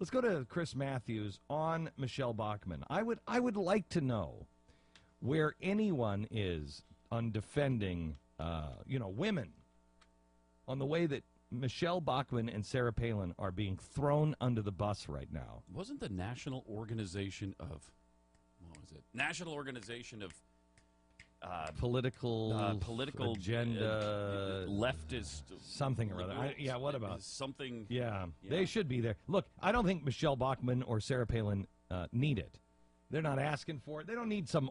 Let's go to Chris Matthews on Michelle Bachmann. I would like to know where anyone is on defending, women, on the way that Michelle Bachmann and Sarah Palin are being thrown under the bus right now. Wasn't the National Organization of, National Organization of political agenda, leftist, something or other. What about something? Yeah, they should be there. Look, I don't think Michelle Bachmann or Sarah Palin need it. They're not asking for it. They don't need some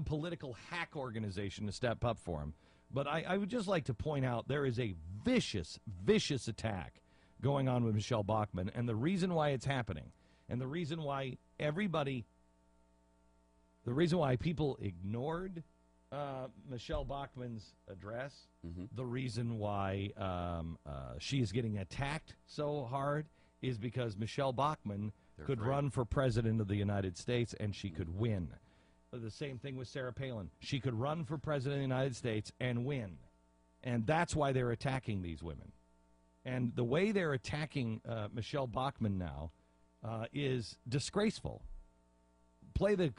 political hack organization to step up for them. But I would just like to point out there is a vicious, vicious attack going on with Michelle Bachmann, and the reason why it's happening, and the reason why people ignored Michelle Bachmann's address, the reason why she is getting attacked so hard is because Michelle Bachmann could run for president of the United States and she could win. The same thing with Sarah Palin. She could run for president of the United States and win. And that's why they're attacking these women. And the way they're attacking Michelle Bachmann now is disgraceful. Play the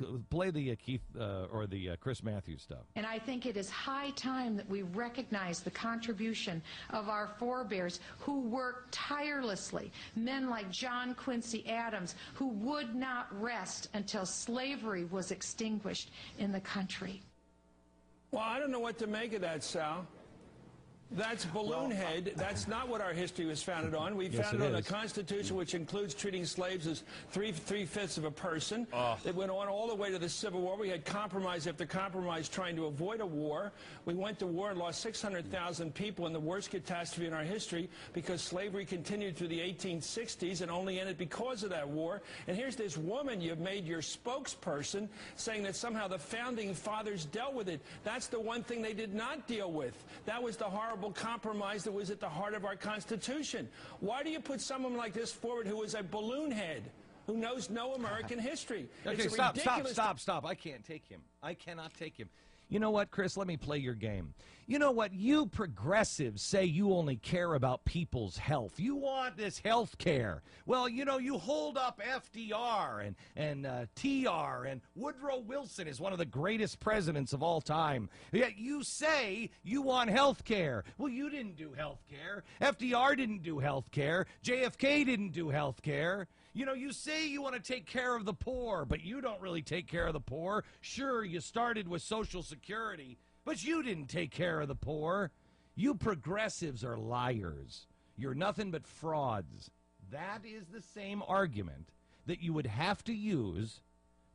Keith or the Chris Matthews stuff. And I think it is high time that we recognize the contribution of our forebears who worked tirelessly. Men like John Quincy Adams, who would not rest until slavery was extinguished in the country. Well, I don't know what to make of that, Sal. That's balloon head. That's not what our history was founded on. We founded on a Constitution which includes treating slaves as three-fifths of a person. It went on all the way to the Civil War. We had compromise after compromise trying to avoid a war. We went to war and lost 600,000 people in the worst catastrophe in our history because slavery continued through the 1860s and only ended because of that war. And here's this woman you've made your spokesperson saying that somehow the founding fathers dealt with it. That's the one thing they did not deal with. That was the horrible compromise that was at the heart of our Constitution. Why do you put someone like this forward who is a balloon head, who knows no American history? Okay, stop. I can't take him. I cannot take him. You know what, Chris? Let me play your game. You know what? You progressives say you only care about people's health. You want this health care. Well, you hold up FDR and TR, and Woodrow Wilson is one of the greatest presidents of all time. Yet you say you want health care. Well, you didn't do health care. FDR didn't do health care. JFK didn't do health care. You say you want to take care of the poor, but you don't really take care of the poor. Sure, you started with Social Security, but you didn't take care of the poor. You progressives are liars. You're nothing but frauds. That is the same argument that you would have to use,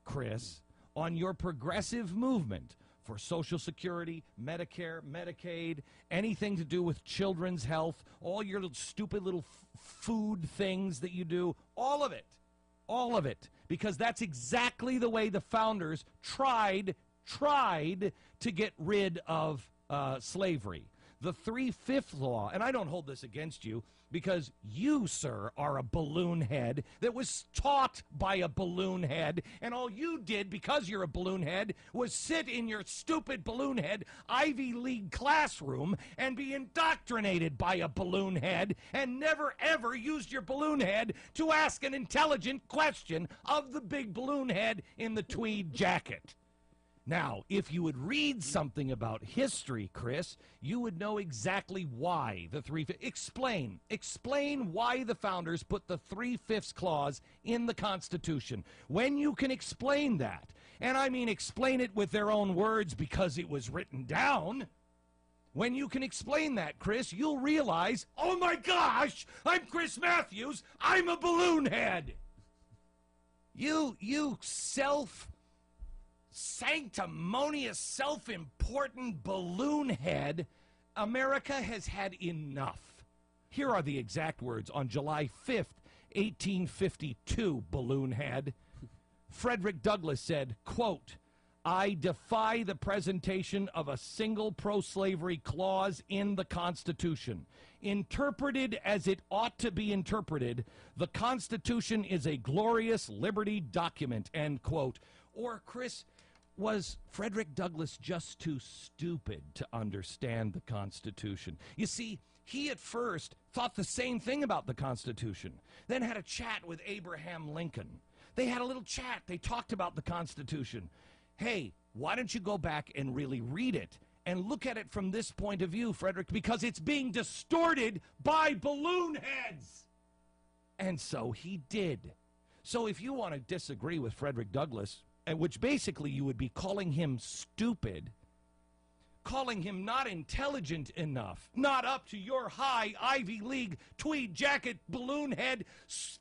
Chris, on your progressive movement for Social Security, Medicare, Medicaid, anything to do with children's health, all your little stupid little food things that you do, all of it, because that's exactly the way the founders tried to get rid of slavery. The 3/5 law, and I don't hold this against you because you, sir, are a balloon head that was taught by a balloon head, and all you did because you're a balloon head was sit in your stupid balloon head Ivy League classroom and be indoctrinated by a balloon head and never ever used your balloon head to ask an intelligent question of the big balloon head in the tweed jacket. Now, if you would read something about history, Chris, you would know exactly why the 3/5. Explain why the founders put the 3/5 clause in the Constitution. When you can explain that, and I mean explain it with their own words because it was written down. When you can explain that, Chris, you'll realize, oh my gosh, I'm Chris Matthews, I'm a balloon head. You sanctimonious, self-important balloon head, America has had enough. Here are the exact words on July 5th, 1852, balloon head. Frederick Douglass said, quote, I defy the presentation of a single pro-slavery clause in the Constitution. Interpreted as it ought to be interpreted, the Constitution is a glorious liberty document, end quote. Or, Chris, was Frederick Douglass just too stupid to understand the Constitution? You see, He at first thought the same thing about the Constitution, then had a chat with Abraham Lincoln. They had a little chat. They talked about the Constitution. Hey, why don't you go back and really read it and look at it from this point of view, Frederick, because it's being distorted by balloon heads. And so he did. So if you want to disagree with Frederick Douglass, which basically you would be calling him stupid, calling him not intelligent enough, not up to your high Ivy League tweed jacket, balloon head,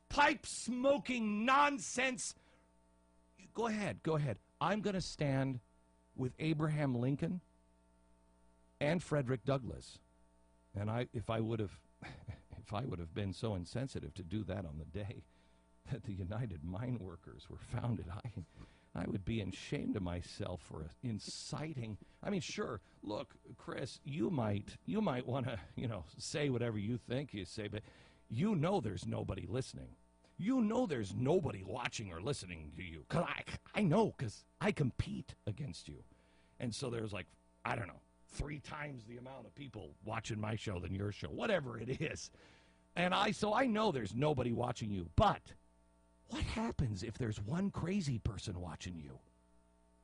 pipe smoking nonsense. Go ahead. I'm going to stand with Abraham Lincoln and Frederick Douglass. And if I would have been so insensitive to do that on the day that the United Mine Workers were founded, I would be ashamed of myself for inciting. I mean, sure, look, Chris, you might want to, say whatever you think you say, but there's nobody listening. There's nobody watching or listening to you. Because I know, because I compete against you. And so there's 3 times the amount of people watching my show than your show, whatever it is. And I know there's nobody watching you. But what happens if there's one crazy person watching you?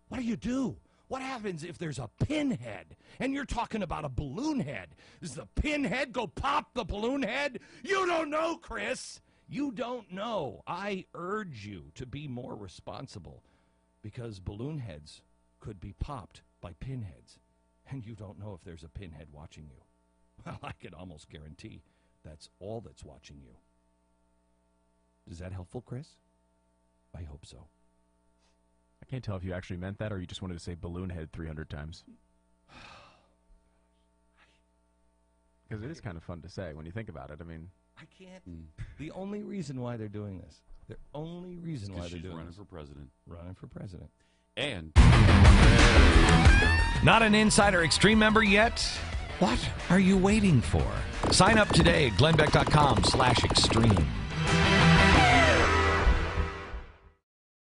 What do? What happens if there's a pinhead and you're talking about a balloon head? Does the pinhead go pop the balloon head? You don't know, Chris. You don't know. I urge you to be more responsible because balloon heads could be popped by pinheads, and you don't know if there's a pinhead watching you. Well, I can almost guarantee that's all that's watching you. Is that helpful, Chris? I hope so. I can't tell if you actually meant that or you just wanted to say balloon head 300 times. Because it is kind of fun to say when you think about it. I mean, I can't. The only reason why they're doing this, running for president. Running for president. And not an Insider Extreme member yet? What are you waiting for? Sign up today at glennbeck.com/extreme.